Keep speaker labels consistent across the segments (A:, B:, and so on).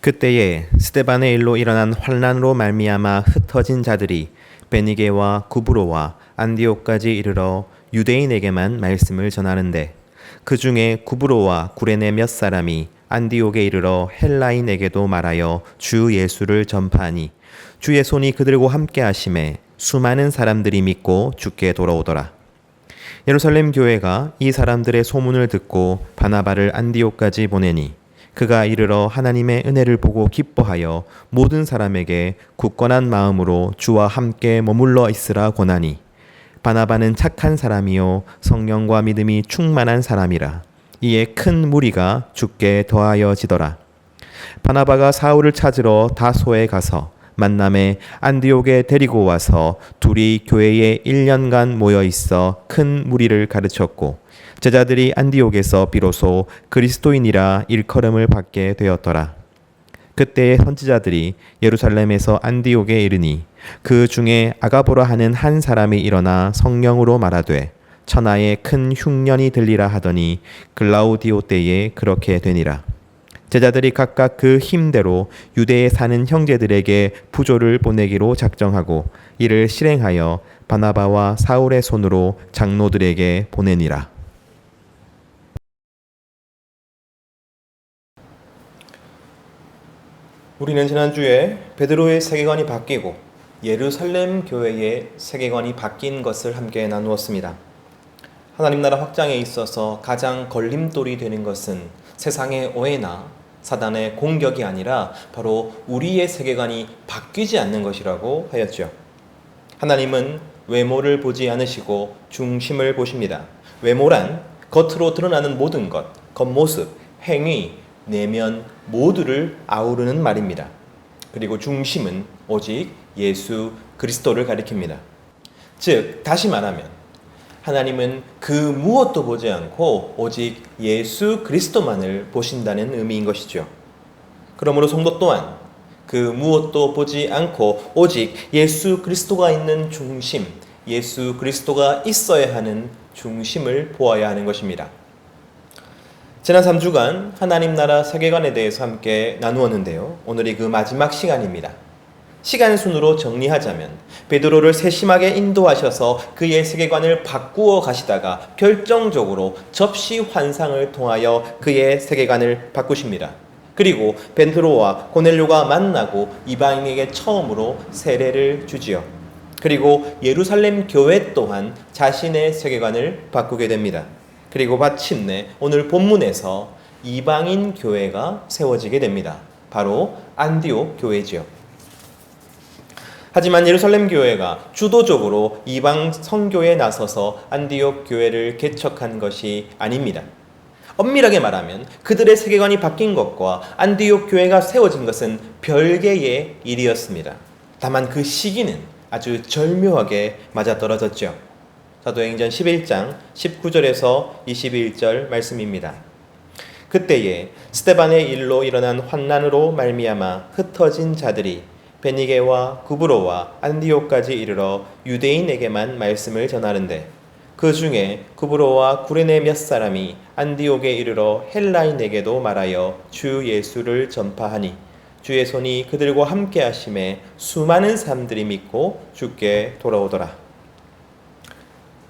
A: 그때에 스데반의 일로 일어난 환난으로 말미암아 흩어진 자들이 베니게와 구브로와 안디옥까지 이르러 유대인에게만 말씀을 전하는데, 그 중에 구브로와 구레네 몇 사람이 안디옥에 이르러 헬라인에게도 말하여 주 예수를 전파하니 주의 손이 그들과 함께 하심에 수많은 사람들이 믿고 주께 돌아오더라. 예루살렘 교회가 이 사람들의 소문을 듣고 바나바를 안디옥까지 보내니 그가 이르러 하나님의 은혜를 보고 기뻐하여 모든 사람에게 굳건한 마음으로 주와 함께 머물러 있으라 권하니, 바나바는 착한 사람이요 성령과 믿음이 충만한 사람이라. 이에 큰 무리가 주께 더하여지더라. 바나바가 사울을 찾으러 다소에 가서 만남에 안디옥에 데리고 와서 둘이 교회에 1년간 모여 있어 큰 무리를 가르쳤고, 제자들이 안디옥에서 비로소 그리스도인이라 일컬음을 받게 되었더라. 그때의 선지자들이 예루살렘에서 안디옥에 이르니 그 중에 아가보라 하는 한 사람이 일어나 성령으로 말하되 천하에 큰 흉년이 들리라 하더니 글라우디오 때에 그렇게 되니라. 제자들이 각각 그 힘대로 유대에 사는 형제들에게 부조를 보내기로 작정하고 이를 실행하여 바나바와 사울의 손으로 장로들에게 보내니라. 우리는 지난주에 베드로의 세계관이 바뀌고 예루살렘 교회의 세계관이 바뀐 것을 함께 나누었습니다. 하나님 나라 확장에 있어서 가장 걸림돌이 되는 것은 세상의 오해나 사단의 공격이 아니라 바로 우리의 세계관이 바뀌지 않는 것이라고 하였죠. 하나님은 외모를 보지 않으시고 중심을 보십니다. 외모란 겉으로 드러나는 모든 것, 겉모습, 행위, 내면 모두를 아우르는 말입니다. 그리고 중심은 오직 예수 그리스도를 가리킵니다. 즉, 다시 말하면 하나님은 그 무엇도 보지 않고 오직 예수 그리스도만을 보신다는 의미인 것이죠. 그러므로 성도 또한 그 무엇도 보지 않고 오직 예수 그리스도가 있는 중심, 예수 그리스도가 있어야 하는 중심을 보아야 하는 것입니다. 지난 3주간 하나님 나라 세계관에 대해서 함께 나누었는데요. 오늘이 그 마지막 시간입니다. 시간 순으로 정리하자면 베드로를 세심하게 인도하셔서 그의 세계관을 바꾸어 가시다가 결정적으로 접시 환상을 통하여 그의 세계관을 바꾸십니다. 그리고 베드로와 고넬료가 만나고 이방인에게 처음으로 세례를 주지요. 그리고 예루살렘 교회 또한 자신의 세계관을 바꾸게 됩니다. 그리고 마침내 오늘 본문에서 이방인 교회가 세워지게 됩니다. 바로 안디옥 교회지요. 하지만 예루살렘 교회가 주도적으로 이방 선교에 나서서 안디옥 교회를 개척한 것이 아닙니다. 엄밀하게 말하면 그들의 세계관이 바뀐 것과 안디옥 교회가 세워진 것은 별개의 일이었습니다. 다만 그 시기는 아주 절묘하게 맞아떨어졌죠. 사도행전 11장 19절에서 21절 말씀입니다. 그때에 스데반의 일로 일어난 환난으로 말미암아 흩어진 자들이 베니게와 구브로와 안디옥까지 이르러 유대인에게만 말씀을 전하는데, 그 중에 구브로와 구레네 몇 사람이 안디옥에 이르러 헬라인에게도 말하여 주 예수를 전파하니 주의 손이 그들과 함께 하심에 수많은 사람들이 믿고 주께 돌아오더라.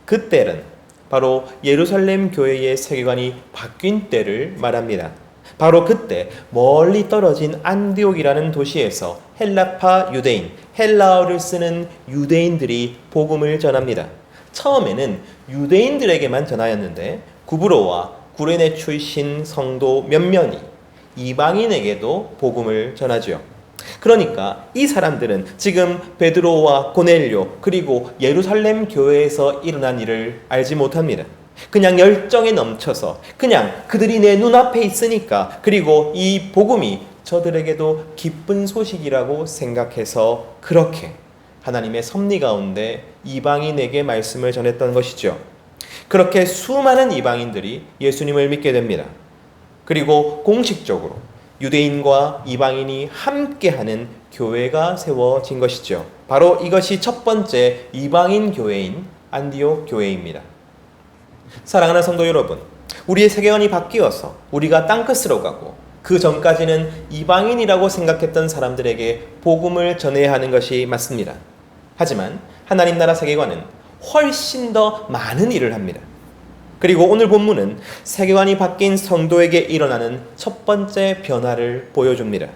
A: 그때는 바로 예루살렘 교회의 세계관이 바뀐 때를 말합니다. 바로 그때 멀리 떨어진 안디옥이라는 도시에서 헬라파 유대인, 헬라어를 쓰는 유대인들이 복음을 전합니다. 처음에는 유대인들에게만 전하였는데 구브로와 구레네 출신 성도 몇몇이 이방인에게도 복음을 전하죠. 그러니까 이 사람들은 지금 베드로와 고넬료 그리고 예루살렘 교회에서 일어난 일을 알지 못합니다. 그냥 열정에 넘쳐서 그냥 그들이 내 눈앞에 있으니까, 그리고 이 복음이 저들에게도 기쁜 소식이라고 생각해서 그렇게 하나님의 섭리 가운데 이방인에게 말씀을 전했던 것이죠. 그렇게 수많은 이방인들이 예수님을 믿게 됩니다. 그리고 공식적으로 유대인과 이방인이 함께하는 교회가 세워진 것이죠. 바로 이것이 첫 번째 이방인 교회인 안디옥 교회입니다. 사랑하는 성도 여러분, 우리의 세계관이 바뀌어서 우리가 땅끝으로 가고 그 전까지는 이방인이라고 생각했던 사람들에게 복음을 전해야 하는 것이 맞습니다. 하지만 하나님 나라 세계관은 훨씬 더 많은 일을 합니다. 그리고 오늘 본문은 세계관이 바뀐 성도에게 일어나는 첫 번째 변화를 보여줍니다.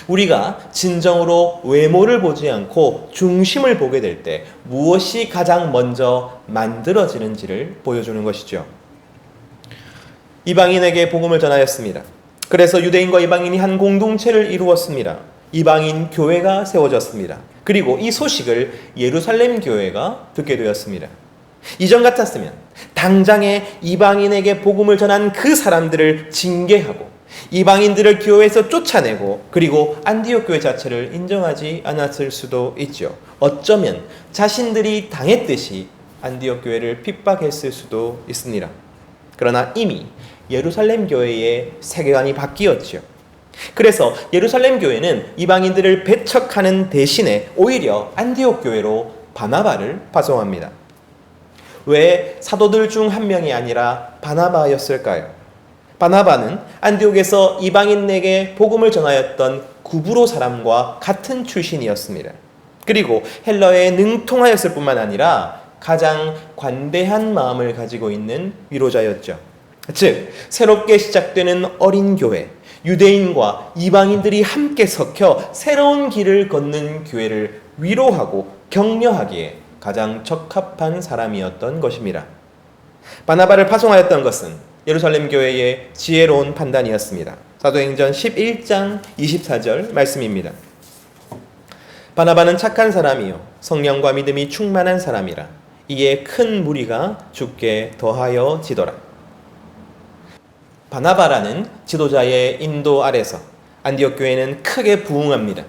A: 우리가 진정으로 외모를 보지 않고 중심을 보게 될 때 무엇이 가장 먼저 만들어지는지를 보여주는 것이죠. 이방인에게 복음을 전하였습니다. 그래서 유대인과 이방인이 한 공동체를 이루었습니다. 이방인 교회가 세워졌습니다. 그리고 이 소식을 예루살렘 교회가 듣게 되었습니다. 이전 같았으면 당장에 이방인에게 복음을 전한 그 사람들을 징계하고 이방인들을 교회에서 쫓아내고 그리고 안디옥 교회 자체를 인정하지 않았을 수도 있죠. 어쩌면 자신들이 당했듯이 안디옥 교회를 핍박했을 수도 있습니다. 그러나 이미 예루살렘 교회의 세계관이 바뀌었죠. 그래서 예루살렘 교회는 이방인들을 배척하는 대신에 오히려 안디옥 교회로 바나바를 파송합니다. 왜 사도들 중 한 명이 아니라 바나바였을까요? 바나바는 안디옥에서 이방인에게 복음을 전하였던 구브로 사람과 같은 출신이었습니다. 그리고 헬라어에 능통하였을 뿐만 아니라 가장 관대한 마음을 가지고 있는 위로자였죠. 즉 새롭게 시작되는 어린 교회, 유대인과 이방인들이 함께 섞여 새로운 길을 걷는 교회를 위로하고 격려하기에 가장 적합한 사람이었던 것입니다. 바나바를 파송하였던 것은 예루살렘 교회의 지혜로운 판단이었습니다. 사도행전 11장 24절 말씀입니다. 바나바는 착한 사람이요 성령과 믿음이 충만한 사람이라 이에 큰 무리가 주께 더하여 지더라. 바나바라는 지도자의 인도 아래서 안디옥 교회는 크게 부흥합니다.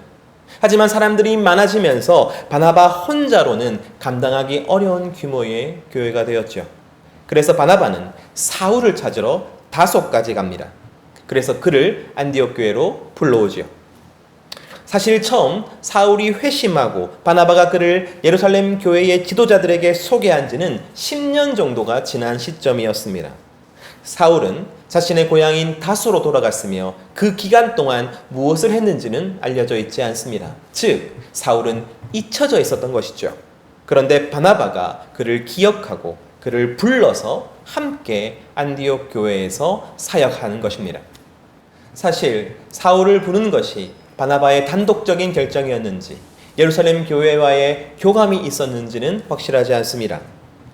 A: 하지만 사람들이 많아지면서 바나바 혼자로는 감당하기 어려운 규모의 교회가 되었죠. 그래서 바나바는 사울을 찾으러 다소까지 갑니다. 그래서 그를 안디옥 교회로 불러오지요. 사실 처음 사울이 회심하고 바나바가 그를 예루살렘 교회의 지도자들에게 소개한 지는 10년 정도가 지난 시점이었습니다. 사울은 자신의 고향인 다소로 돌아갔으며 그 기간 동안 무엇을 했는지는 알려져 있지 않습니다. 즉 사울은 잊혀져 있었던 것이죠. 그런데 바나바가 그를 기억하고 그를 불러서 함께 안디옥 교회에서 사역하는 것입니다. 사실 사울을 부른 것이 바나바의 단독적인 결정이었는지 예루살렘 교회와의 교감이 있었는지는 확실하지 않습니다.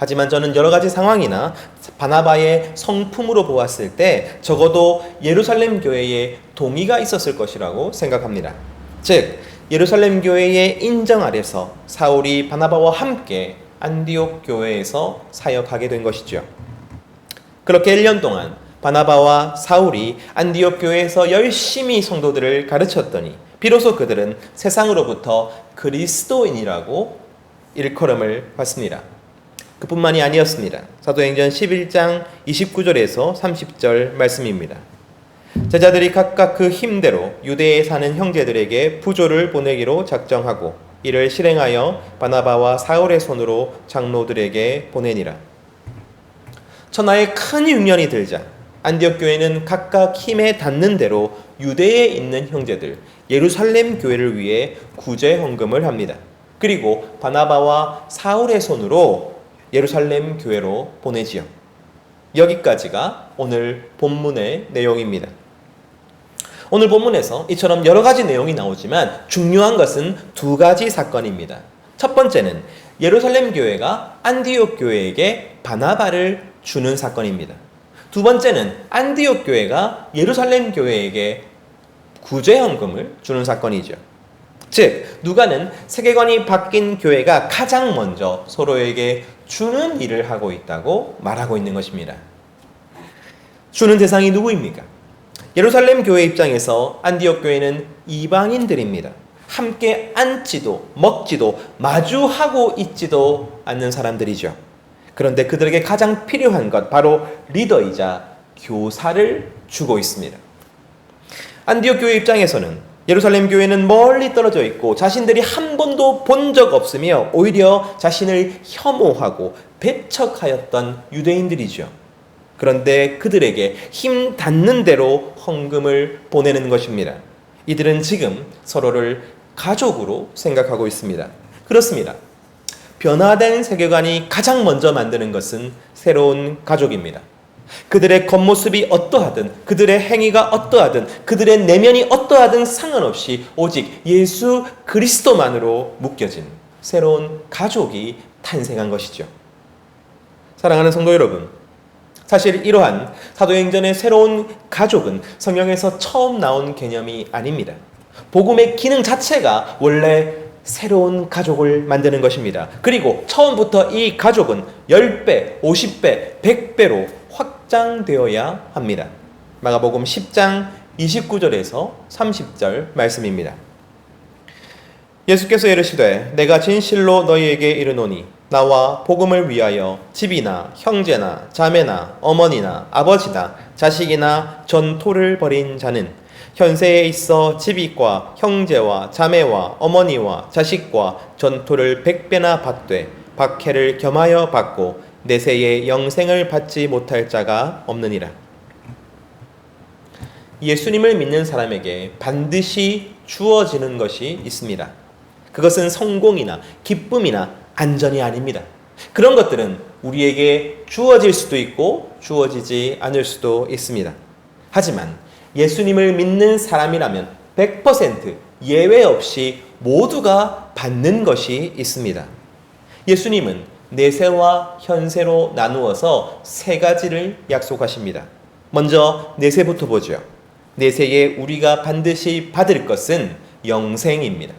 A: 하지만 저는 여러 가지 상황이나 바나바의 성품으로 보았을 때 적어도 예루살렘 교회에 동의가 있었을 것이라고 생각합니다. 즉 예루살렘 교회의 인정 아래서 사울이 바나바와 함께 안디옥 교회에서 사역하게 된 것이죠. 그렇게 1년 동안 바나바와 사울이 안디옥 교회에서 열심히 성도들을 가르쳤더니 비로소 그들은 세상으로부터 그리스도인이라고 일컬음을 받습니다. 그뿐만이 아니었습니다. 사도행전 11장 29절에서 30절 말씀입니다. 제자들이 각각 그 힘대로 유대에 사는 형제들에게 부조를 보내기로 작정하고 이를 실행하여 바나바와 사울의 손으로 장로들에게 보내니라. 천하에 큰 흉년이 들자 안디옥 교회는 각각 힘에 닿는 대로 유대에 있는 형제들 예루살렘 교회를 위해 구제 헌금을 합니다. 그리고 바나바와 사울의 손으로 예루살렘 교회로 보내지요. 여기까지가 오늘 본문의 내용입니다. 오늘 본문에서 이처럼 여러 가지 내용이 나오지만 중요한 것은 두 가지 사건입니다. 첫 번째는 예루살렘 교회가 안디옥 교회에게 바나바를 주는 사건입니다. 두 번째는 안디옥 교회가 예루살렘 교회에게 구제헌금을 주는 사건이죠. 즉 누가는 세계관이 바뀐 교회가 가장 먼저 서로에게 주는 일을 하고 있다고 말하고 있는 것입니다. 주는 대상이 누구입니까? 예루살렘 교회 입장에서 안디옥 교회는 이방인들입니다. 함께 앉지도 먹지도 마주하고 있지도 않는 사람들이죠. 그런데 그들에게 가장 필요한 것 바로 리더이자 교사를 주고 있습니다. 안디옥 교회 입장에서는 예루살렘 교회는 멀리 떨어져 있고 자신들이 한 번도 본 적 없으며 오히려 자신을 혐오하고 배척하였던 유대인들이죠. 그런데 그들에게 힘 닿는 대로 헌금을 보내는 것입니다. 이들은 지금 서로를 가족으로 생각하고 있습니다. 그렇습니다. 변화된 세계관이 가장 먼저 만드는 것은 새로운 가족입니다. 그들의 겉모습이 어떠하든, 그들의 행위가 어떠하든, 그들의 내면이 어떠하든 상관없이 오직 예수 그리스도만으로 묶여진 새로운 가족이 탄생한 것이죠. 사랑하는 성도 여러분, 사실 이러한 사도행전의 새로운 가족은 성경에서 처음 나온 개념이 아닙니다. 복음의 기능 자체가 원래 새로운 가족을 만드는 것입니다. 그리고 처음부터 이 가족은 10배, 50배, 100배로 확장되어야 합니다. 마가복음 10장 29절에서 30절 말씀입니다. 예수께서 이르시되 내가 진실로 너희에게 이르노니 나와 복음을 위하여 집이나 형제나 자매나 어머니나 아버지나 자식이나 전토를 벌인 자는 현세에 있어 집이과 형제와 자매와 어머니와 자식과 전토를 100배나 받되 박해를 겸하여 받고 내세에 영생을 받지 못할 자가 없느니라. 예수님을 믿는 사람에게 반드시 주어지는 것이 있습니다. 그것은 성공이나 기쁨이나 안전이 아닙니다. 그런 것들은 우리에게 주어질 수도 있고 주어지지 않을 수도 있습니다. 하지만 예수님을 믿는 사람이라면 100% 예외 없이 모두가 받는 것이 있습니다. 예수님은 내세와 현세로 나누어서 세 가지를 약속하십니다. 먼저 내세부터 보죠. 내세에 우리가 반드시 받을 것은 영생입니다.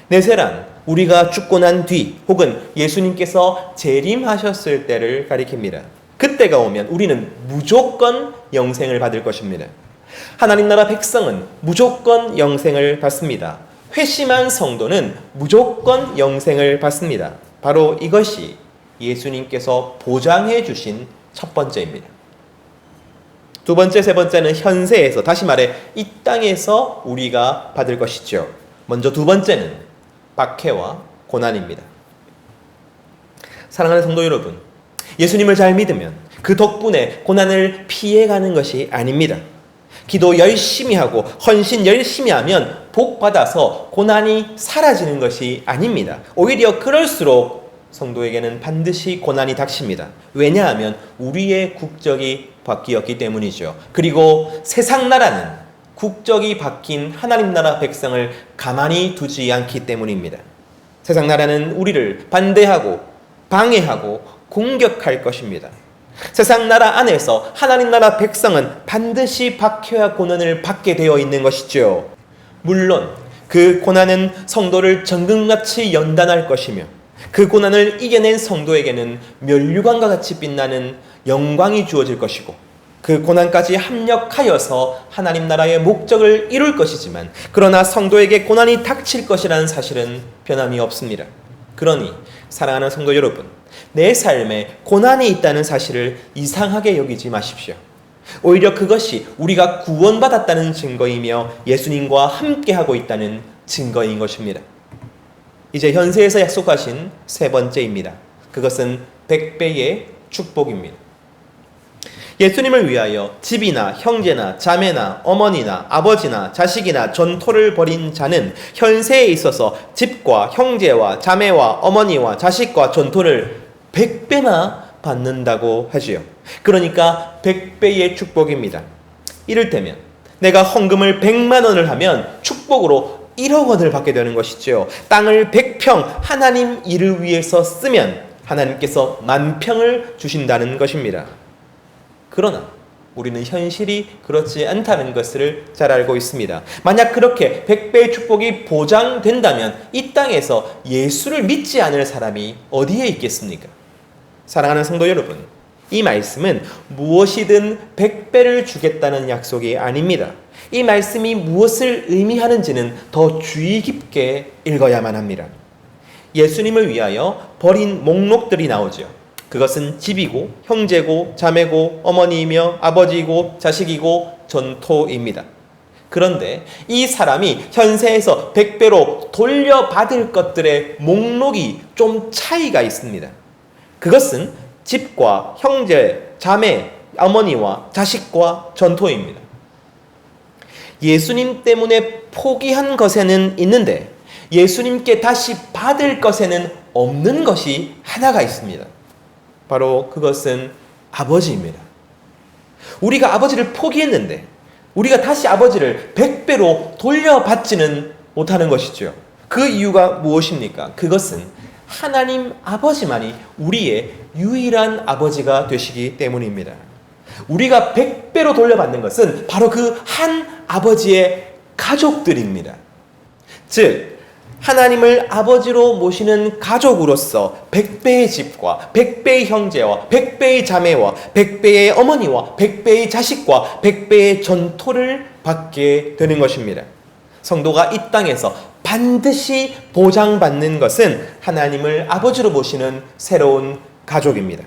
A: 내세란 우리가 죽고 난 뒤 혹은 예수님께서 재림하셨을 때를 가리킵니다. 그때가 오면 우리는 무조건 영생을 받을 것입니다. 하나님 나라 백성은 무조건 영생을 받습니다. 회심한 성도는 무조건 영생을 받습니다. 바로 이것이 예수님께서 보장해 주신 첫 번째입니다. 두 번째, 세 번째는 현세에서, 다시 말해 이 땅에서 우리가 받을 것이죠. 먼저 두 번째는 박해와 고난입니다. 사랑하는 성도 여러분, 예수님을 잘 믿으면 그 덕분에 고난을 피해가는 것이 아닙니다. 기도 열심히 하고 헌신 열심히 하면 복 받아서 고난이 사라지는 것이 아닙니다. 오히려 그럴수록 성도에게는 반드시 고난이 닥칩니다. 왜냐하면 우리의 국적이 바뀌었기 때문이죠. 그리고 세상 나라는 국적이 바뀐 하나님 나라 백성을 가만히 두지 않기 때문입니다. 세상 나라는 우리를 반대하고 방해하고 공격할 것입니다. 세상 나라 안에서 하나님 나라 백성은 반드시 박해와 고난을 받게 되어 있는 것이죠. 물론 그 고난은 성도를 정금같이 연단할 것이며 그 고난을 이겨낸 성도에게는 면류관과 같이 빛나는 영광이 주어질 것이고 그 고난까지 합력하여서 하나님 나라의 목적을 이룰 것이지만 그러나 성도에게 고난이 닥칠 것이라는 사실은 변함이 없습니다. 그러니 사랑하는 성도 여러분, 내 삶에 고난이 있다는 사실을 이상하게 여기지 마십시오. 오히려 그것이 우리가 구원받았다는 증거이며 예수님과 함께하고 있다는 증거인 것입니다. 이제 현세에서 약속하신 세 번째입니다. 그것은 100배의 축복입니다. 예수님을 위하여 집이나 형제나 자매나 어머니나 아버지나 자식이나 전토를 벌인 자는 현세에 있어서 집과 형제와 자매와 어머니와 자식과 전토를 100배나 받는다고 하지요. 그러니까 100배의 축복입니다. 이를테면 내가 헌금을 100만 원을 하면 축복으로 1억 원을 받게 되는 것이죠. 땅을 100평 하나님 일을 위해서 쓰면 하나님께서 만평을 주신다는 것입니다. 그러나 우리는 현실이 그렇지 않다는 것을 잘 알고 있습니다. 만약 그렇게 100배의 축복이 보장된다면 이 땅에서 예수를 믿지 않을 사람이 어디에 있겠습니까? 사랑하는 성도 여러분, 이 말씀은 무엇이든 100배를 주겠다는 약속이 아닙니다. 이 말씀이 무엇을 의미하는지는 더 주의 깊게 읽어야만 합니다. 예수님을 위하여 버린 목록들이 나오죠. 그것은 집이고 형제고 자매고 어머니이며 아버지이고 자식이고 전토입니다. 그런데 이 사람이 현세에서 100배로 돌려받을 것들의 목록이 좀 차이가 있습니다. 그것은 집과 형제, 자매, 어머니와 자식과 전토입니다. 예수님 때문에 포기한 것에는 있는데 예수님께 다시 받을 것에는 없는 것이 하나가 있습니다. 바로 그것은 아버지입니다. 우리가 아버지를 포기했는데 우리가 다시 아버지를 100배로 돌려받지는 못하는 것이죠. 그 이유가 무엇입니까? 그것은 하나님 아버지만이 우리의 유일한 아버지가 되시기 때문입니다. 우리가 100배로 돌려받는 것은 바로 그 한 아버지의 가족들입니다. 즉 하나님을 아버지로 모시는 가족으로서 100배의 집과 100배의 형제와 100배의 자매와 100배의 어머니와 100배의 자식과 100배의 전토를 받게 되는 것입니다. 성도가 이 땅에서 반드시 보장받는 것은 하나님을 아버지로 모시는 새로운 가족입니다.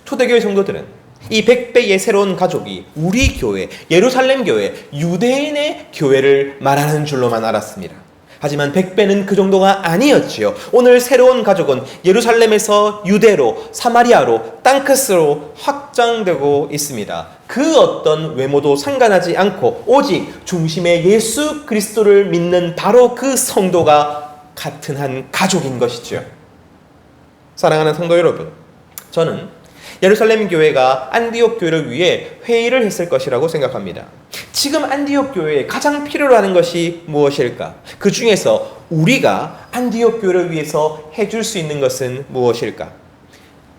A: 초대교회 성도들은 이 100배의 새로운 가족이 우리 교회, 예루살렘 교회, 유대인의 교회를 말하는 줄로만 알았습니다. 하지만 100배는 그 정도가 아니었지요. 오늘 새로운 가족은 예루살렘에서 유대로, 사마리아로, 땅끝으로 확장되고 있습니다. 그 어떤 외모도 상관하지 않고 오직 중심에 예수 그리스도를 믿는 바로 그 성도가 같은 한 가족인 것이죠. 사랑하는 성도 여러분, 저는 예루살렘 교회가 안디옥 교회를 위해 회의를 했을 것이라고 생각합니다. 지금 안디옥 교회에 가장 필요로 하는 것이 무엇일까? 그 중에서 우리가 안디옥 교회를 위해서 해줄 수 있는 것은 무엇일까?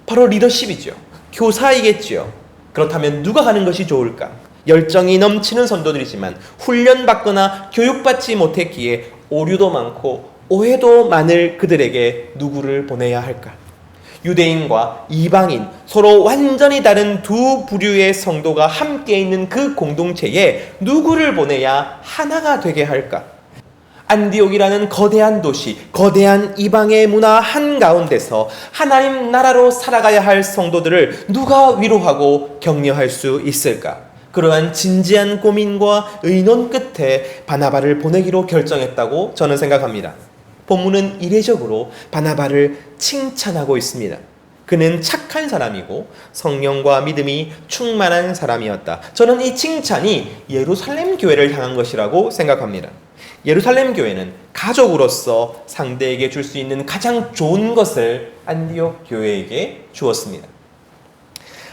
A: 바로 리더십이죠. 교사이겠지요. 그렇다면 누가 가는 것이 좋을까? 열정이 넘치는 선도들이지만 훈련받거나 교육받지 못했기에 오류도 많고 오해도 많을 그들에게 누구를 보내야 할까? 유대인과 이방인, 서로 완전히 다른 두 부류의 성도가 함께 있는 그 공동체에 누구를 보내야 하나가 되게 할까? 안디옥이라는 거대한 도시, 거대한 이방의 문화 한가운데서 하나님 나라로 살아가야 할 성도들을 누가 위로하고 격려할 수 있을까? 그러한 진지한 고민과 의논 끝에 바나바를 보내기로 결정했다고 저는 생각합니다. 본문은 이례적으로 바나바를 칭찬하고 있습니다. 그는 착한 사람이고 성령과 믿음이 충만한 사람이었다. 저는 이 칭찬이 예루살렘 교회를 향한 것이라고 생각합니다. 예루살렘 교회는 가족으로서 상대에게 줄 수 있는 가장 좋은 것을 안디옥 교회에게 주었습니다.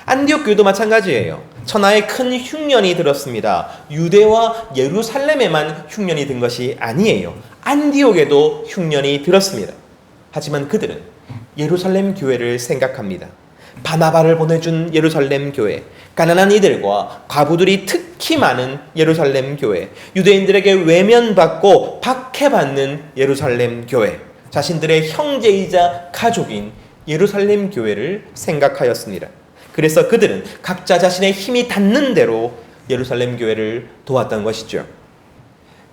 A: 안디옥 교회도 마찬가지예요. 천하에 큰 흉년이 들었습니다. 유대와 예루살렘에만 흉년이 든 것이 아니에요. 안디옥에도 흉년이 들었습니다. 하지만 그들은 예루살렘 교회를 생각합니다. 바나바를 보내준 예루살렘 교회, 가난한 이들과 과부들이 특히 많은 예루살렘 교회, 유대인들에게 외면받고 박해받는 예루살렘 교회, 자신들의 형제이자 가족인 예루살렘 교회를 생각하였습니다. 그래서 그들은 각자 자신의 힘이 닿는 대로 예루살렘 교회를 도왔던 것이죠.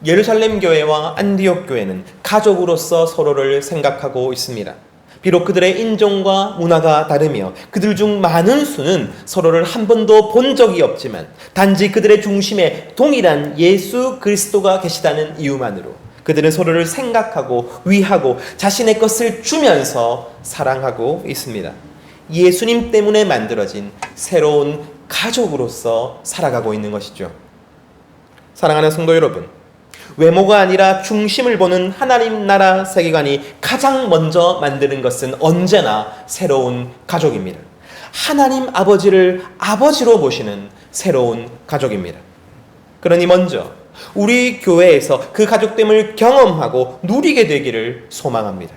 A: 예루살렘 교회와 안디옥 교회는 가족으로서 서로를 생각하고 있습니다. 비록 그들의 인종과 문화가 다르며 그들 중 많은 수는 서로를 한 번도 본 적이 없지만 단지 그들의 중심에 동일한 예수 그리스도가 계시다는 이유만으로 그들은 서로를 생각하고 위하고 자신의 것을 주면서 사랑하고 있습니다. 예수님 때문에 만들어진 새로운 가족으로서 살아가고 있는 것이죠. 사랑하는 성도 여러분, 외모가 아니라 중심을 보는 하나님 나라 세계관이 가장 먼저 만드는 것은 언제나 새로운 가족입니다. 하나님 아버지를 아버지로 모시는 새로운 가족입니다. 그러니 먼저 우리 교회에서 그 가족됨을 경험하고 누리게 되기를 소망합니다.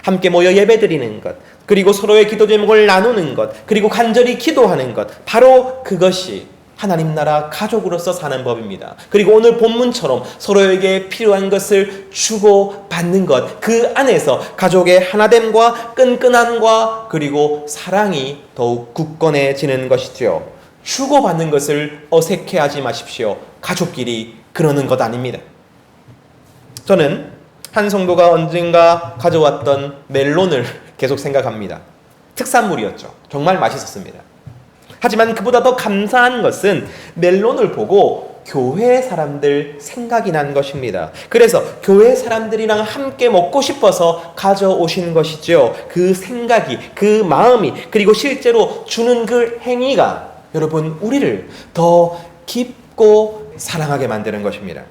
A: 함께 모여 예배드리는 것, 그리고 서로의 기도 제목을 나누는 것, 그리고 간절히 기도하는 것, 바로 그것이 하나님 나라 가족으로서 사는 법입니다. 그리고 오늘 본문처럼 서로에게 필요한 것을 주고 받는 것, 그 안에서 가족의 하나됨과 끈끈함과 그리고 사랑이 더욱 굳건해지는 것이죠. 주고받는 것을 어색해하지 마십시오. 가족끼리 그러는 것 아닙니다. 저는 한 성도가 언젠가 가져왔던 멜론을 계속 생각합니다. 특산물이었죠. 정말 맛있었습니다. 하지만 그보다 더 감사한 것은 멜론을 보고 교회 사람들 생각이 난 것입니다. 그래서 교회 사람들이랑 함께 먹고 싶어서 가져오신 것이죠. 그 생각이, 그 마음이, 그리고 실제로 주는 그 행위가 여러분 우리를 더 깊고 사랑하게 만드는 것입니다.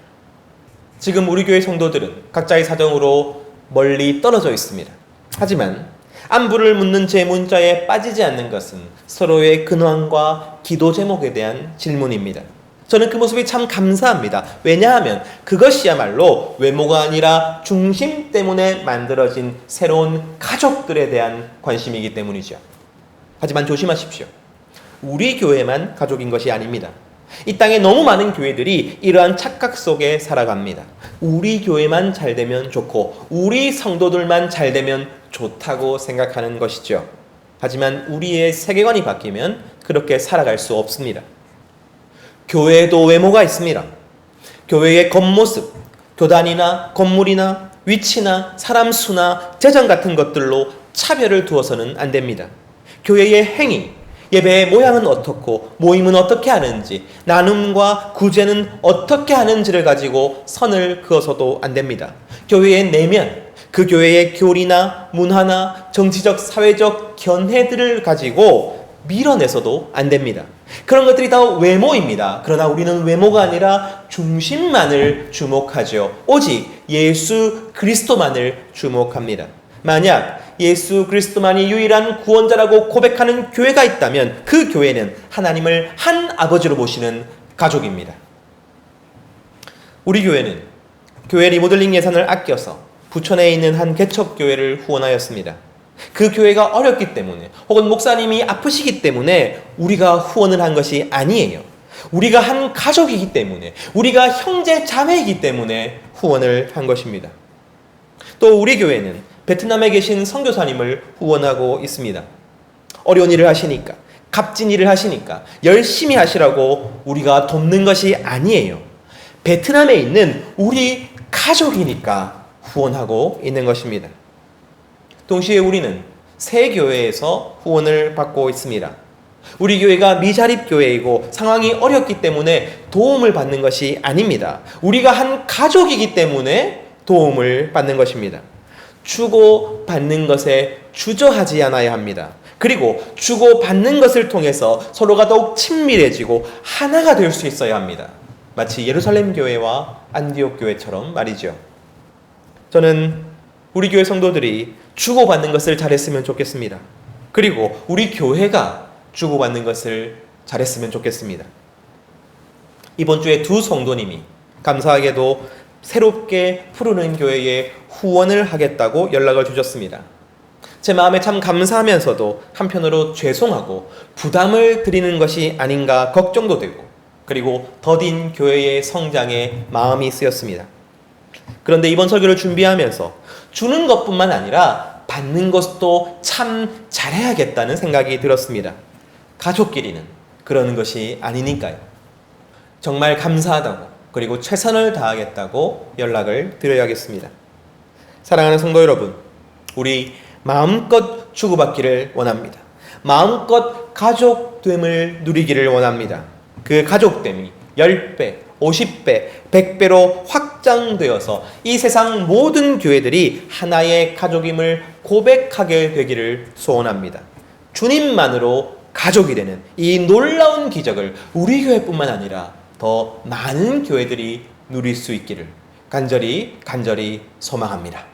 A: 지금 우리 교회 성도들은 각자의 사정으로 멀리 떨어져 있습니다. 하지만 안부를 묻는 제 문자에 빠지지 않는 것은 서로의 근황과 기도 제목에 대한 질문입니다. 저는 그 모습이 참 감사합니다. 왜냐하면 그것이야말로 외모가 아니라 중심 때문에 만들어진 새로운 가족들에 대한 관심이기 때문이죠. 하지만 조심하십시오. 우리 교회만 가족인 것이 아닙니다. 이 땅에 너무 많은 교회들이 이러한 착각 속에 살아갑니다. 우리 교회만 잘 되면 좋고 우리 성도들만 잘 되면 좋다고 생각하는 것이죠. 하지만 우리의 세계관이 바뀌면 그렇게 살아갈 수 없습니다. 교회에도 외모가 있습니다. 교회의 겉모습, 교단이나 건물이나 위치나 사람 수나 재정 같은 것들로 차별을 두어서는 안 됩니다. 교회의 행위, 예배의 모양은 어떻고 모임은 어떻게 하는지, 나눔과 구제는 어떻게 하는지를 가지고 선을 그어서도 안 됩니다. 교회의 내면, 그 교회의 교리나 문화나 정치적, 사회적 견해들을 가지고 밀어내서도 안 됩니다. 그런 것들이 다 외모입니다. 그러나 우리는 외모가 아니라 중심만을 주목하죠. 오직 예수 그리스도만을 주목합니다. 만약 예수 그리스도만이 유일한 구원자라고 고백하는 교회가 있다면 그 교회는 하나님을 한 아버지로 모시는 가족입니다. 우리 교회는 교회 리모델링 예산을 아껴서 부천에 있는 한 개척교회를 후원하였습니다. 그 교회가 어렵기 때문에 혹은 목사님이 아프시기 때문에 우리가 후원을 한 것이 아니에요. 우리가 한 가족이기 때문에, 우리가 형제 자매이기 때문에 후원을 한 것입니다. 또 우리 교회는 베트남에 계신 선교사님을 후원하고 있습니다. 어려운 일을 하시니까, 값진 일을 하시니까 열심히 하시라고 우리가 돕는 것이 아니에요. 베트남에 있는 우리 가족이니까 후원하고 있는 것입니다. 동시에 우리는 새 교회에서 후원을 받고 있습니다. 우리 교회가 미자립 교회이고 상황이 어렵기 때문에 도움을 받는 것이 아닙니다. 우리가 한 가족이기 때문에 도움을 받는 것입니다. 주고 받는 것에 주저하지 않아야 합니다. 그리고 주고 받는 것을 통해서 서로가 더욱 친밀해지고 하나가 될 수 있어야 합니다. 마치 예루살렘 교회와 안디옥 교회처럼 말이죠. 저는 우리 교회 성도들이 주고받는 것을 잘했으면 좋겠습니다. 그리고 우리 교회가 주고받는 것을 잘했으면 좋겠습니다. 이번 주에 두 성도님이 감사하게도 새롭게 푸르는 교회에 후원을 하겠다고 연락을 주셨습니다. 제 마음에 참 감사하면서도 한편으로 죄송하고 부담을 드리는 것이 아닌가 걱정도 되고, 그리고 더딘 교회의 성장에 마음이 쓰였습니다. 그런데 이번 설교를 준비하면서 주는 것뿐만 아니라 받는 것도 참 잘해야겠다는 생각이 들었습니다. 가족끼리는 그러는 것이 아니니까요. 정말 감사하다고, 그리고 최선을 다하겠다고 연락을 드려야겠습니다. 사랑하는 성도 여러분, 우리 마음껏 주고받기를 원합니다. 마음껏 가족됨을 누리기를 원합니다. 그 가족됨이 10배, 50배, 100배로 확장되어서 이 세상 모든 교회들이 하나의 가족임을 고백하게 되기를 소원합니다. 주님만으로 가족이 되는 이 놀라운 기적을 우리 교회뿐만 아니라 더 많은 교회들이 누릴 수 있기를 간절히 소망합니다.